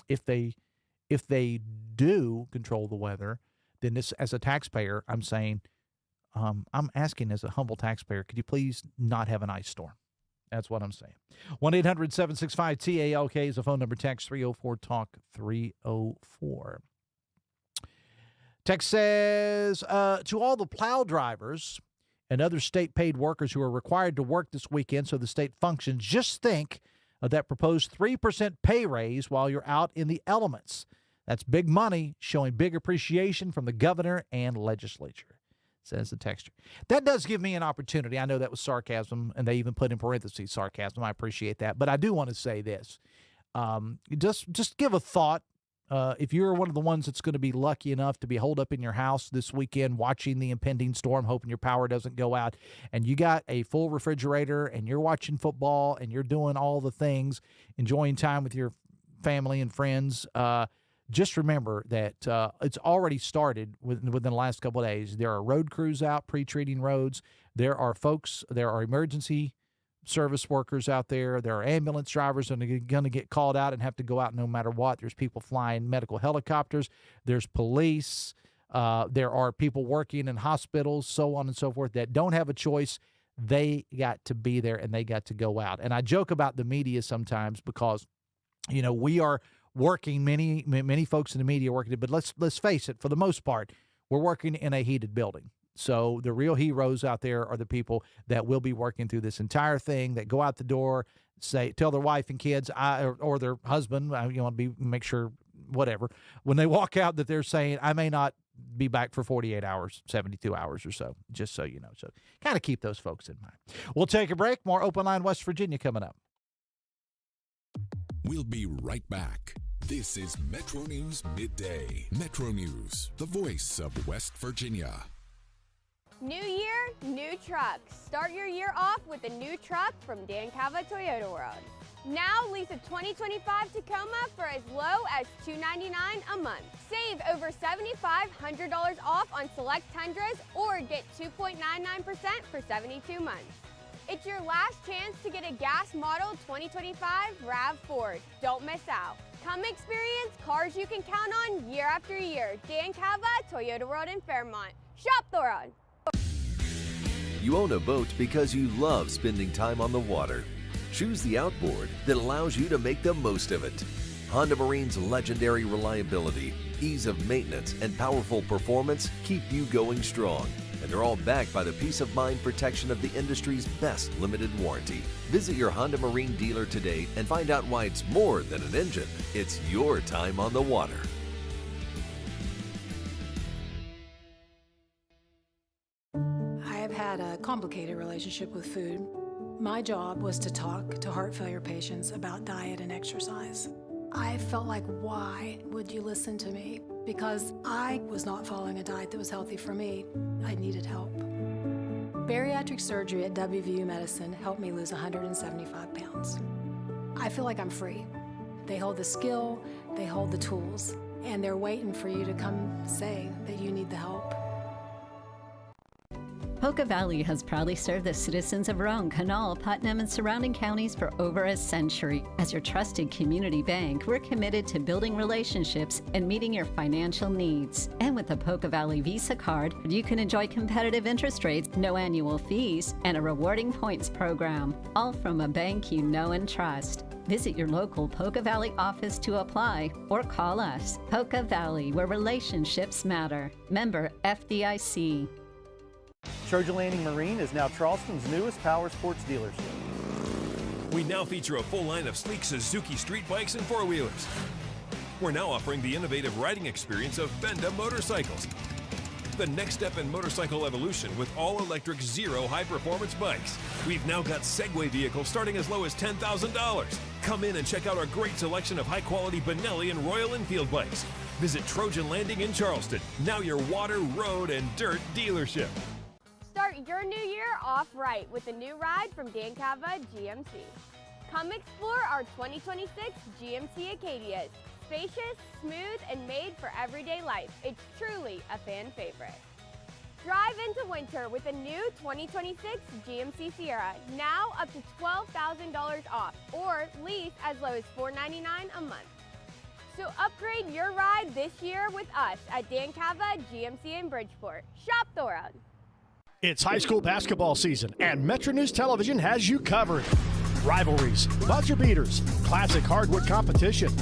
if they do control the weather, then this, as a taxpayer, I'm saying, I'm asking as a humble taxpayer, could you please not have an ice storm? That's what I'm saying. 1-800-765-TALK is the phone number. Text 304-TALK-304. Text says, to all the plow drivers and other state-paid workers who are required to work this weekend so the state functions, just think of that proposed 3% pay raise while you're out in the elements. That's big money, showing big appreciation from the governor and legislature, says the texter. That does give me an opportunity. I know that was sarcasm, and they even put in parentheses sarcasm. I appreciate that. But I do want to say this. Just give a thought. If you're one of the ones that's going to be lucky enough to be holed up in your house this weekend watching the impending storm, hoping your power doesn't go out, and you got a full refrigerator and you're watching football and you're doing all the things, enjoying time with your family and friends, just remember that it's already started within the last couple of days. There are road crews out pre-treating roads. There are emergency service workers out there. There are ambulance drivers that are going to get called out and have to go out no matter what. There's people flying medical helicopters. There's police. There are people working in hospitals, so on and so forth, that don't have a choice. They got to be there and they got to go out. And I joke about the media sometimes because, you know, we are working, many folks in the media working, but let's face it, for the most part, we're working in a heated building. So the real heroes out there are the people that will be working through this entire thing, that go out the door, tell their wife and kids or their husband, make sure, whatever, when they walk out that they're saying, I may not be back for 48 hours, 72 hours or so, just so you know. So kind of keep those folks in mind. We'll take a break. More Open Line West Virginia coming up. We'll be right back. This is Metro News Midday. Metro News, the voice of West Virginia. New year, new trucks. Start your year off with a new truck from Dan Cava Toyota World. Now lease a 2025 Tacoma for as low as $299 a month. Save over $7,500 off on select Tundras or get 2.99% for 72 months. It's your last chance to get a gas model 2025 RAV4. Don't miss out. Come experience cars you can count on year after year. Dan Cava, Toyota World in Fairmont. Shop the road. You own a boat because you love spending time on the water. Choose the outboard that allows you to make the most of it. Honda Marine's legendary reliability, ease of maintenance, and powerful performance keep you going strong. And they're all backed by the peace of mind protection of the industry's best limited warranty. Visit your Honda Marine dealer today and find out why it's more than an engine. It's your time on the water. I have had a complicated relationship with food. My job was to talk to heart failure patients about diet and exercise. I felt like, why would you listen to me? Because I was not following a diet that was healthy for me. I needed help. Bariatric surgery at WVU Medicine helped me lose 175 pounds. I feel like I'm free. They hold the skill, they hold the tools, and they're waiting for you to come say that you need the help. Poca Valley has proudly served the citizens of Roane, Kanawha, Putnam, and surrounding counties for over a century. As your trusted community bank, we're committed to building relationships and meeting your financial needs. And with the Poca Valley Visa card, you can enjoy competitive interest rates, no annual fees, and a rewarding points program, all from a bank you know and trust. Visit your local Poca Valley office to apply or call us. Poca Valley, where relationships matter. Member FDIC. Trojan Landing Marine is now Charleston's newest power sports dealership. We now feature a full line of sleek Suzuki street bikes and four-wheelers. We're now offering the innovative riding experience of Benda motorcycles. The next step in motorcycle evolution with all-electric Zero high-performance bikes. We've now got Segway vehicles starting as low as $10,000. Come in and check out our great selection of high-quality Benelli and Royal Enfield bikes. Visit Trojan Landing in Charleston, now your water, road, and dirt dealership. Start your new year off right with a new ride from Dan Cava GMC. Come explore our 2026 GMC Acadias. Spacious, smooth, and made for everyday life. It's truly a fan favorite. Drive into winter with a new 2026 GMC Sierra, now up to $12,000 off, or lease as low as $499 a month. So upgrade your ride this year with us at Dan Cava GMC in Bridgeport. Shop the world. It's high school basketball season, and Metro News Television has you covered. Rivalries, buzzer beaters, classic hardwood competition.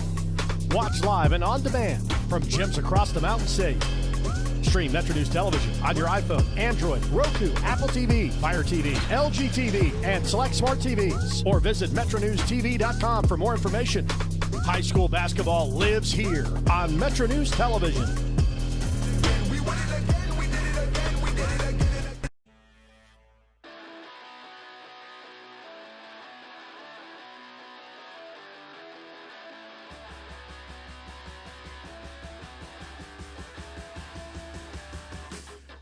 Watch live and on demand from gyms across the Mountain State. Stream Metro News Television on your iPhone, Android, Roku, Apple TV, Fire TV, LG TV, and select smart TVs. Or visit MetroNewsTV.com for more information. High school basketball lives here on Metro News Television.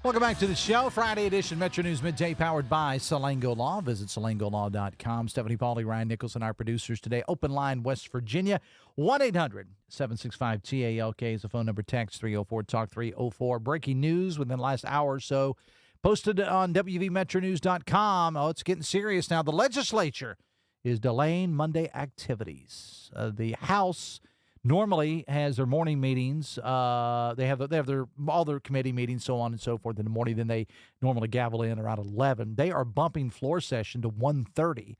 Welcome back to the show. Friday edition Metro News Midday powered by Salango Law. Visit salangolaw.com. Stephanie Pauly, Ryan Nicholson, our producers today. Open line, West Virginia. 1-800-765-TALK is the phone number. Text 304-TALK 304. Breaking news within the last hour or so. Posted on WVMetroNews.com. Oh, it's getting serious now. The legislature is delaying Monday activities. The House normally has their morning meetings. They have their all their committee meetings, so on and so forth in the morning. Then they normally gavel in around 11. They are bumping floor session to 1:30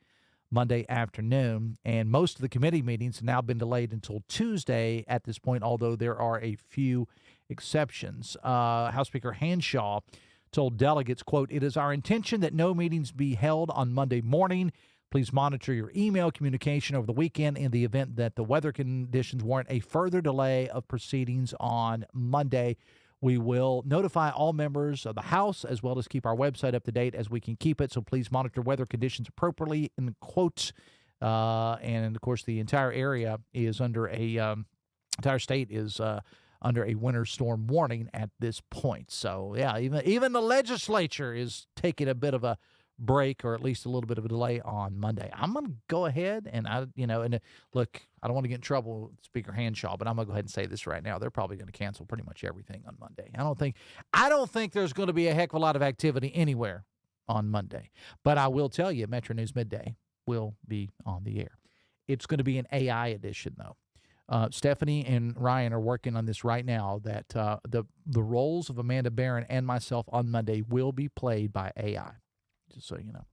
Monday afternoon, and most of the committee meetings have now been delayed until Tuesday at this point, although there are a few exceptions. House Speaker Hanshaw told delegates, quote, "It is our intention that no meetings be held on Monday morning. Please monitor your email communication over the weekend in the event that the weather conditions warrant a further delay of proceedings on Monday. We will notify all members of the House as well as keep our website up to date as we can keep it. So please monitor weather conditions appropriately," in quotes. And, of course, the entire area is under entire state is under a winter storm warning at this point. So, yeah, even the legislature is taking a bit of a break, or at least a little bit of a delay on Monday. I'm going to go ahead and look, I don't want to get in trouble with Speaker Hanshaw, but I'm going to go ahead and say this right now. They're probably going to cancel pretty much everything on Monday. I don't think there's going to be a heck of a lot of activity anywhere on Monday. But I will tell you, Metro News Midday will be on the air. It's going to be an AI edition, though. Stephanie and Ryan are working on this right now, that the roles of Amanda Barron and myself on Monday will be played by AI. Just so you know.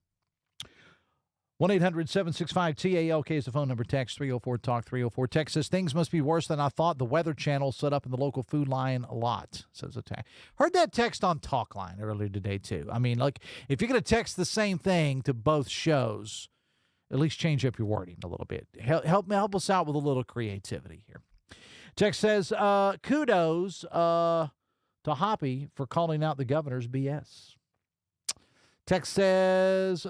1-800-765-TALK is the phone number. Text 304-TALK 304. Text says, "Things must be worse than I thought. The Weather Channel set up in the local food line a lot," says a text. Heard that text on Talk Line earlier today, too. I mean, like, if you're going to text the same thing to both shows, at least change up your wording a little bit. Help us out with a little creativity here. Text says, kudos to Hoppy for calling out the governor's BS. Text says,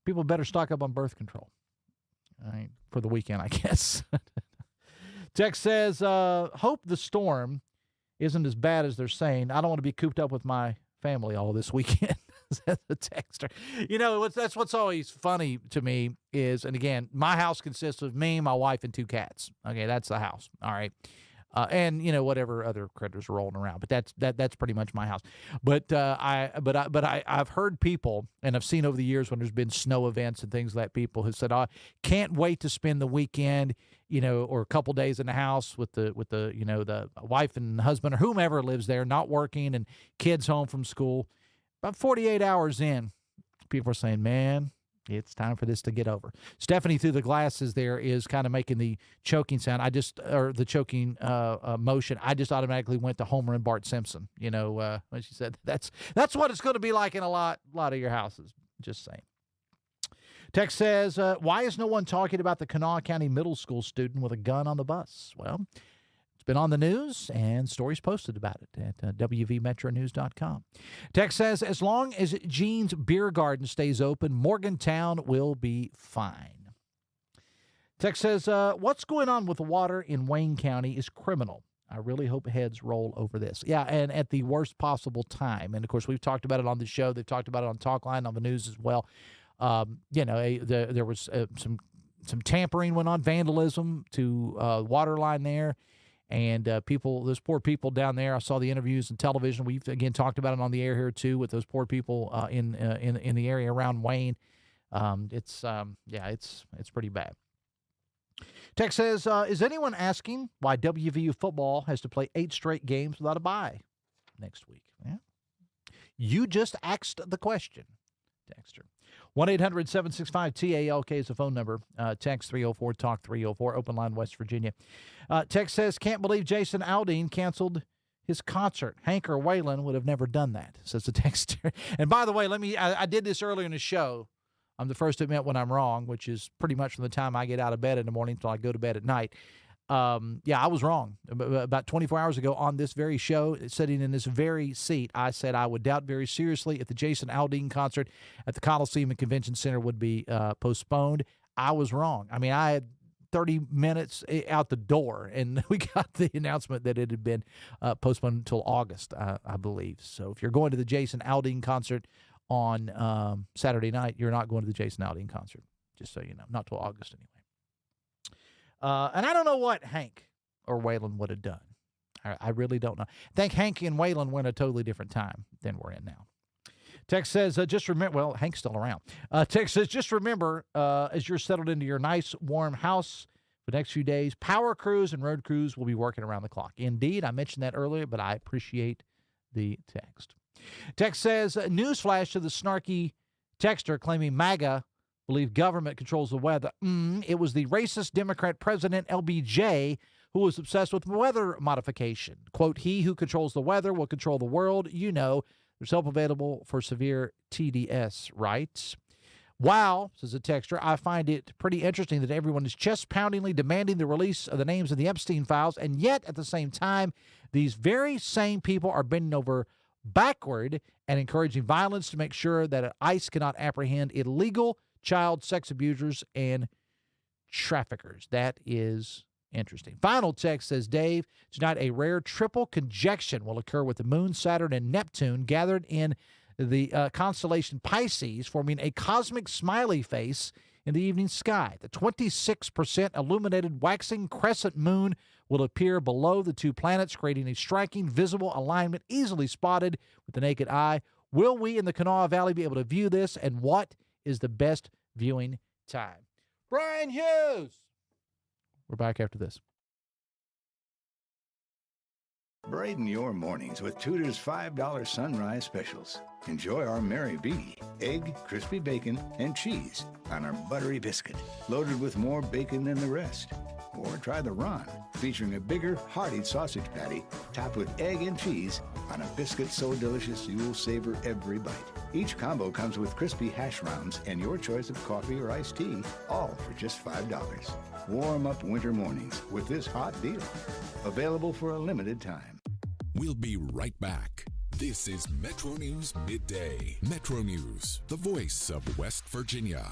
people better stock up on birth control. All right, for the weekend, I guess. Text says, hope the storm isn't as bad as they're saying. I don't want to be cooped up with my family all this weekend. That's a texter. You know, that's what's always funny to me is, and again, my house consists of me, my wife, and 2 cats. Okay, that's the house. All right. and whatever other critters are rolling around. But that's pretty much my house. But I've heard people, and I've seen over the years when there's been snow events and things like that, people who said, can't wait to spend the weekend, or a couple days in the house with the the wife and husband or whomever lives there, not working, and kids home from school. About 48 hours in, people are saying, man, it's time for this to get over. Stephanie, through the glasses there, is kind of making the choking sound. Or the choking motion. I just automatically went to Homer and Bart Simpson, when she said that's what it's going to be like in a lot of your houses. Just saying. Text says, why is no one talking about the Kanawha County Middle School student with a gun on the bus? Well, it's been on the news, and stories posted about it at WVMetroNews.com. Text says, as long as Gene's Beer Garden stays open, Morgantown will be fine. Text says, what's going on with the water in Wayne County is criminal. I really hope heads roll over this. Yeah, and at the worst possible time. And, of course, we've talked about it on the show. They've talked about it on Talkline, on the news as well. There was some tampering went on, vandalism to water line there, and those poor people down there. I saw the interviews on television. We've again talked about it on the air here too, with those poor people in the area around Wayne. It's pretty bad. Text says, is anyone asking why WVU football has to play 8 straight games without a bye next week? Yeah. You just asked the question, Texter. 1-800-765-TALK is the phone number. Text 304-TALK-304, open line, West Virginia. Text says, can't believe Jason Aldean canceled his concert. Hank or Waylon would have never done that, says the texter. And by the way, I did this earlier in the show. I'm the first to admit when I'm wrong, which is pretty much from the time I get out of bed in the morning until I go to bed at night. I was wrong. About 24 hours ago on this very show, sitting in this very seat, I said I would doubt very seriously if the Jason Aldean concert at the Coliseum and Convention Center would be postponed. I was wrong. I mean, I had 30 minutes out the door, and we got the announcement that it had been postponed until August, I believe. So if you're going to the Jason Aldean concert on Saturday night, you're not going to the Jason Aldean concert, just so you know. Not till August anyway. And I don't know what Hank or Waylon would have done. I really don't know. I think Hank and Waylon were in a totally different time than we're in now. Text says, just remember, well, Hank's still around. Text says, just remember, as you're settled into your nice, warm house for the next few days, power crews and road crews will be working around the clock. Indeed, I mentioned that earlier, but I appreciate the text. Text says, newsflash to the snarky texter claiming MAGA believe government controls the weather. It was the racist Democrat President LBJ who was obsessed with weather modification. Quote, he who controls the weather will control the world. There's help available for severe TDS, right? Wow, says a texter, I find it pretty interesting that everyone is chest-poundingly demanding the release of the names of the Epstein files, and yet at the same time, these very same people are bending over backward and encouraging violence to make sure that ICE cannot apprehend illegal child sex abusers and traffickers. That is interesting. Final text says, Dave, tonight a rare triple conjunction will occur with the Moon, Saturn, and Neptune gathered in the constellation Pisces, forming a cosmic smiley face in the evening sky. The 26% illuminated waxing crescent moon will appear below the two planets, creating a striking visible alignment easily spotted with the naked eye. Will we in the Kanawha Valley be able to view this, and what is the best viewing time? Brian Hughes! We're back after this. Brighten your mornings with Tudor's $5 Sunrise Specials. Enjoy our Mary B, egg, crispy bacon, and cheese on our buttery biscuit, loaded with more bacon than the rest. Or try the Ron, featuring a bigger, hearty sausage patty topped with egg and cheese on a biscuit so delicious you'll savor every bite. Each combo comes with crispy hash browns and your choice of coffee or iced tea, all for just $5. Warm up winter mornings with this hot deal. Available for a limited time. We'll be right back. This is Metro News Midday. Metro News, the voice of West Virginia.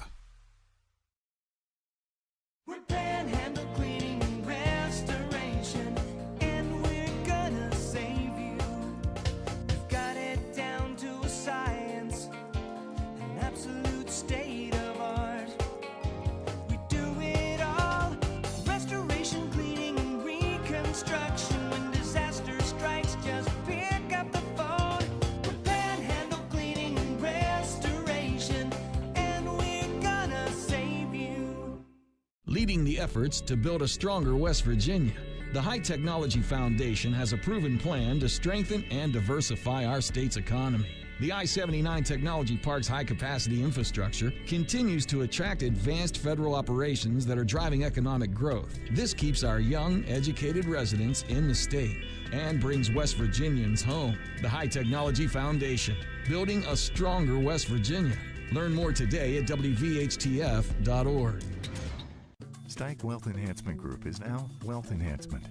We're Panhandle Cleaning and Restoration, and we're gonna save you. We've got it down to a science, an absolute state of art. We do it all, restoration, cleaning, and reconstruction. leading the efforts to build a stronger West Virginia. The High Technology Foundation has a proven plan to strengthen and diversify our state's economy. The I-79 Technology Park's high-capacity infrastructure continues to attract advanced federal operations that are driving economic growth. This keeps our young, educated residents in the state and brings West Virginians home. The High Technology Foundation, building a stronger West Virginia. Learn more today at WVHTF.org. Steig Wealth Enhancement Group is now Wealth Enhancement.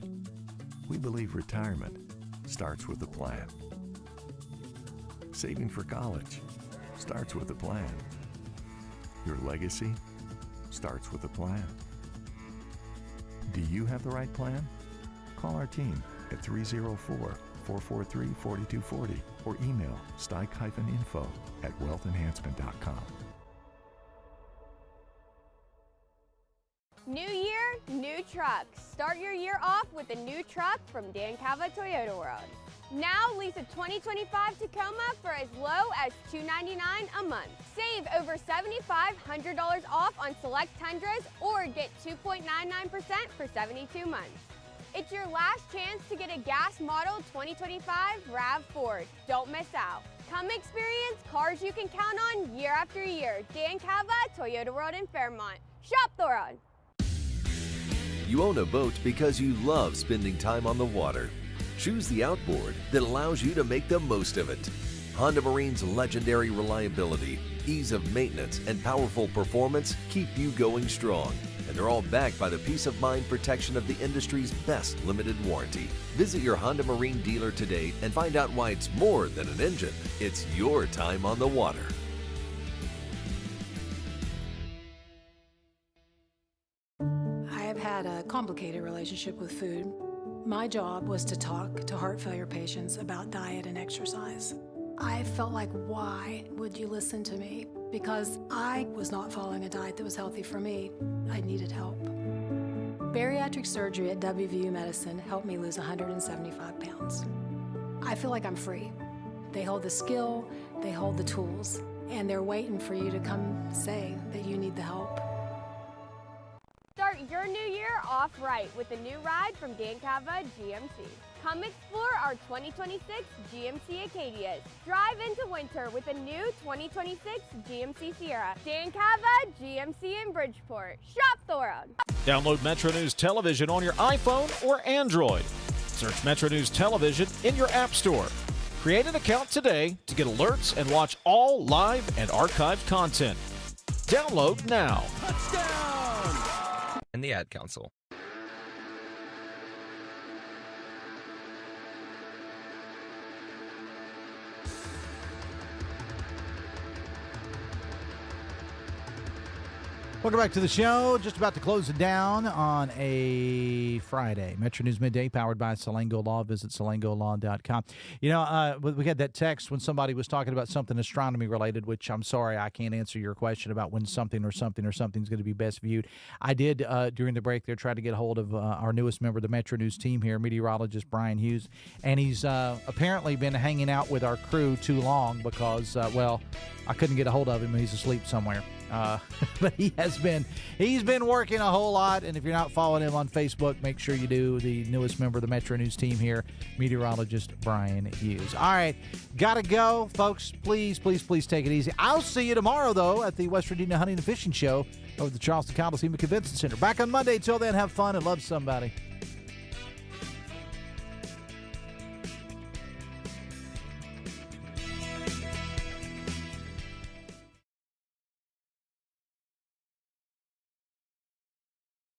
We believe retirement starts with a plan. Saving for college starts with a plan. Your legacy starts with a plan. Do you have the right plan? Call our team at 304-443-4240 or email steig-info@wealthenhancement.com. New year, new trucks. Start your year off with a new truck from Dan Cava Toyota World. Now lease a 2025 Tacoma for as low as $299 a month. Save over $7,500 off on select Tundras or get 2.99% for 72 months. It's your last chance to get a gas model 2025 RAV4. Don't miss out. Come experience cars you can count on year after year. Dan Cava Toyota World in Fairmont. Shop the road. You own a boat because you love spending time on the water. Choose the outboard that allows you to make the most of it. Honda Marine's legendary reliability, ease of maintenance, and powerful performance keep you going strong. And they're all backed by the peace of mind protection of the industry's best limited warranty. Visit your Honda Marine dealer today and find out why it's more than an engine. It's your time on the water. I have had a complicated relationship with food. My job was to talk to heart failure patients about diet and exercise. I felt like, why would you listen to me? Because I was not following a diet that was healthy for me. I needed help. Bariatric surgery at WVU Medicine helped me lose 175 pounds. I feel like I'm free. They hold the skill, they hold the tools, and they're waiting for you to come say that you need the help. Start your new year off right with a new ride from Dan Cava GMC. Come explore our 2026 GMC Acadias. Drive into winter with a new 2026 GMC Sierra. Dan Cava GMC in Bridgeport. Shop the world. Download Metro News Television on your iPhone or Android. Search Metro News Television in your app store. Create an account today to get alerts and watch all live and archived content. Download now. And the Ad Council. Welcome back to the show. Just about to close it down on a Friday. Metro News Midday, powered by Salango Law. Visit salangolaw.com. You know, we had that text when somebody was talking about something astronomy related, which I'm sorry I can't answer your question about when something or something's going to be best viewed. I did, during the break there, try to get a hold of our newest member of the Metro News team here, meteorologist Brian Hughes, and he's apparently been hanging out with our crew too long because, well, I couldn't get a hold of him. He's asleep somewhere. But he's been working a whole lot, and if you're not following him on Facebook, make sure you do. The newest member of the Metro News team here, meteorologist Brian Hughes. All right, gotta go, folks. Please take it easy. I'll see you tomorrow, though, at the West Virginia Hunting and Fishing Show over at the Charleston Coliseum Convention Center. Back on Monday. Till then, have fun and love somebody.